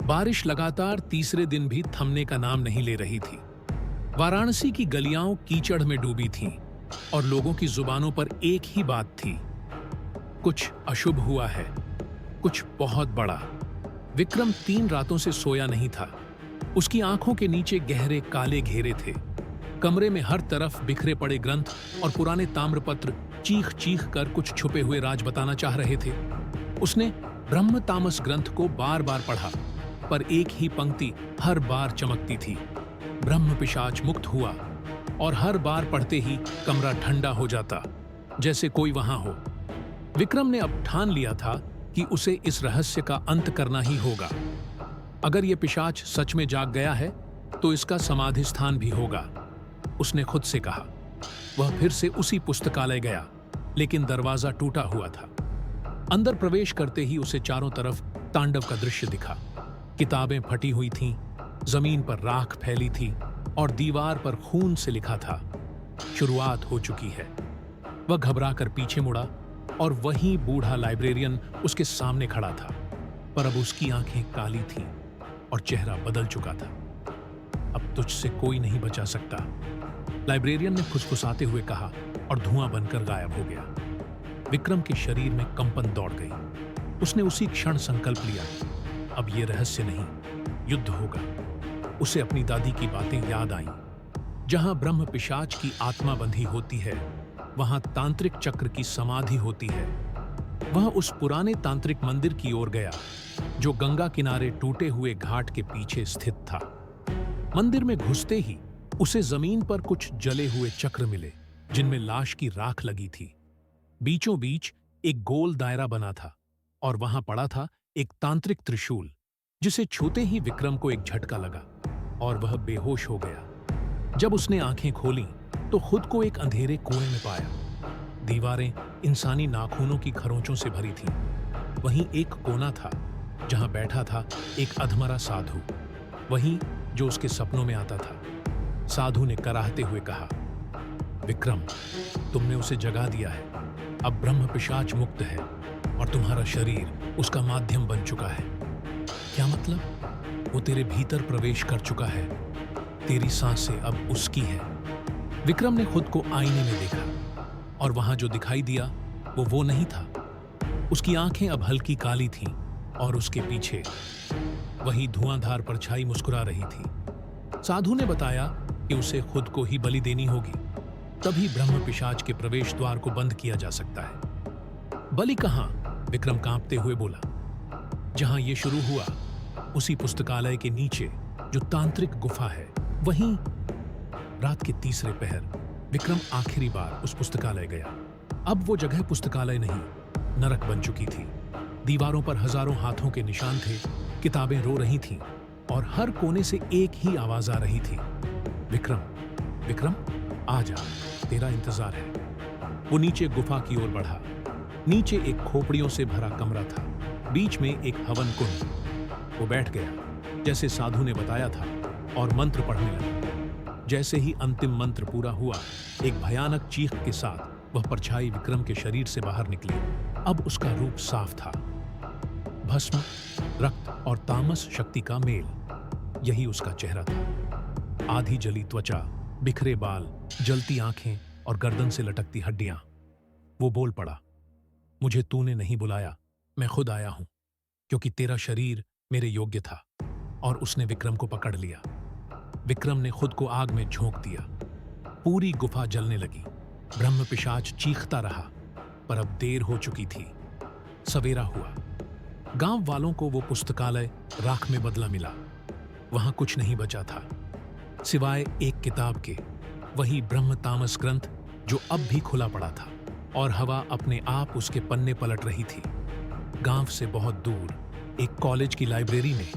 बारिश लगातार तीसरे दिन भी थमने का नाम नहीं ले रही थी। वाराणसी की गलियां कीचड़ में डूबी थीं और लोगों की जुबानों पर एक ही बात थी, कुछ अशुभ हुआ है, कुछ बहुत बड़ा। विक्रम 3 रातों से सोया नहीं था। उसकी आंखों के नीचे गहरे काले घेरे थे। कमरे में हर तरफ बिखरे पड़े ग्रंथ और पुराने ताम्रपत्र चीख चीख कर कुछ छुपे हुए राज बताना चाह रहे थे। उसने ब्रह्म तामस ग्रंथ को बार बार पढ़ा, पर एक ही पंक्ति हर बार चमकती थी, ब्रह्म पिशाच मुक्त हुआ। और हर बार पढ़ते ही कमरा ठंडा हो जाता, जैसे कोई वहां हो। विक्रम ने अब ठान लिया था कि उसे इस रहस्य का अंत करना ही होगा। अगर यह पिशाच सच में जाग गया है तो इसका समाधि स्थान भी होगा, उसने खुद से कहा। वह फिर से उसी पुस्तकालय गया, लेकिन दरवाजा टूटा हुआ था। अंदर प्रवेश करते ही उसे चारों तरफ तांडव का दृश्य दिखा। किताबें फटी हुई थीं, जमीन पर राख फैली थी और दीवार पर खून से लिखा था, शुरुआत हो चुकी है। वह घबराकर पीछे मुड़ा और वही बूढ़ा लाइब्रेरियन उसके सामने खड़ा था, पर अब उसकी आंखें काली थीं और चेहरा बदल चुका था। अब तुझसे कोई नहीं बचा सकता, लाइब्रेरियन ने फुसफुसाते हुए कहा और धुआं बनकर गायब हो गया। विक्रम के शरीर में कंपन दौड़ गई। उसने उसी क्षण संकल्प लिया, अब यह रहस्य नहीं, युद्ध होगा। उसे अपनी दादी की बातें याद आईं। जहां ब्रह्म पिशाच की आत्मा बंधी होती है, वहां तांत्रिक चक्र की समाधि होती है। वह उस पुराने तांत्रिक मंदिर की ओर गया, जो गंगा किनारे टूटे हुए घाट के पीछे स्थित था। मंदिर में घुसते ही उसे जमीन पर कुछ जले हुए चक्र मिले, जिनमें लाश की राख लगी थी। बीचों बीच एक गोल दायरा बना था और वहां पड़ा था एक तांत्रिक त्रिशूल, जिसे छूते ही विक्रम को एक झटका लगा और वह बेहोश हो गया। जब उसने आंखें खोलीं तो खुद को एक अंधेरे कुएं में पाया। दीवारें इंसानी नाखूनों की खरोंचों से भरी थीं। वहीं एक कोना था जहां बैठा था एक अधमरा साधु, वहीं जो उसके सपनों में आता था। साधु ने कराहते हुए कहा, विक्रम, तुमने उसे जगा दिया है। अब ब्रह्म पिशाच मुक्त है और तुम्हारा शरीर उसका माध्यम बन चुका है। क्या मतलब? वो तेरे भीतर प्रवेश कर चुका है। तेरी सांसें अब उसकी है। विक्रम ने खुद को आईने में देखा और वहां जो दिखाई दिया वो नहीं था। उसकी आंखें अब हल्की काली थीं और उसके पीछे वही धुआंधार परछाई मुस्कुरा रही थी। साधु ने बताया कि उसे खुद को ही बलि देनी होगी, तभी ब्रह्म पिशाच के प्रवेश द्वार को बंद किया जा सकता है। बलि कहां? विक्रम कांपते हुए बोला। जहां यह शुरू हुआ, उसी पुस्तकालय के नीचे जो तांत्रिक गुफा है, वहीं। रात के तीसरे पहर विक्रम आखिरी बार उस पुस्तकालय गया। अब वो जगह पुस्तकालय नहीं, नरक बन चुकी थी। दीवारों पर हजारों हाथों के निशान थे, किताबें रो रही थीं और हर कोने से एक ही आवाज आ रही थी, विक्रम, विक्रम, आ जा, तेरा इंतजार है। वो नीचे गुफा की ओर बढ़ा। नीचे एक खोपड़ियों से भरा कमरा था, बीच में एक हवन कुंड। वो बैठ गया जैसे साधु ने बताया था और मंत्र पढ़ने लगा। जैसे ही अंतिम मंत्र पूरा हुआ, एक भयानक चीख के साथ वह परछाई विक्रम के शरीर से बाहर निकली। अब उसका रूप साफ था, भस्म, रक्त और तामस शक्ति का मेल, यही उसका चेहरा था। आधी जली त्वचा, बिखरे बाल, जलती आंखें और गर्दन से लटकती हड्डियां। वो बोल पड़ा, मुझे तूने नहीं बुलाया, मैं खुद आया हूं, क्योंकि तेरा शरीर मेरे योग्य था। और उसने विक्रम को पकड़ लिया। विक्रम ने खुद को आग में झोंक दिया। पूरी गुफा जलने लगी। ब्रह्म पिशाच चीखता रहा, पर अब देर हो चुकी थी। सवेरा हुआ। गांव वालों को वो पुस्तकालय राख में बदला मिला। वहां कुछ नहीं बचा था, सिवाय एक किताब के, वही ब्रह्म तामस ग्रंथ, जो अब भी खुला पड़ा था और हवा अपने आप उसके पन्ने पलट रही थी। गांव से बहुत दूर एक कॉलेज की लाइब्रेरी में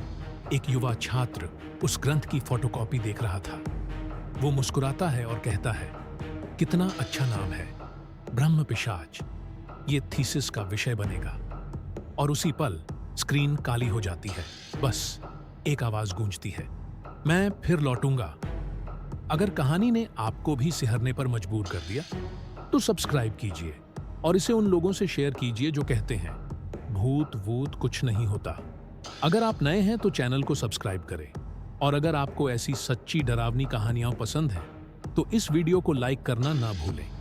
एक युवा छात्र उस ग्रंथ की फोटोकॉपी देख रहा था। वो मुस्कुराता है और कहता है, कितना अच्छा नाम है, ब्रह्म पिशाच, ये थीसिस का विषय बनेगा। और उसी पल स्क्रीन काली हो जाती है। बस एक आवाज गूंजती है, मैं फिर लौटूंगा। अगर कहानी ने आपको भी सिहरने पर मजबूर कर दिया तो सब्सक्राइब कीजिए और इसे उन लोगों से शेयर कीजिए जो कहते हैं भूत वूत कुछ नहीं होता। अगर आप नए हैं तो चैनल को सब्सक्राइब करें और अगर आपको ऐसी सच्ची डरावनी कहानियां पसंद हैं तो इस वीडियो को लाइक करना ना भूलें।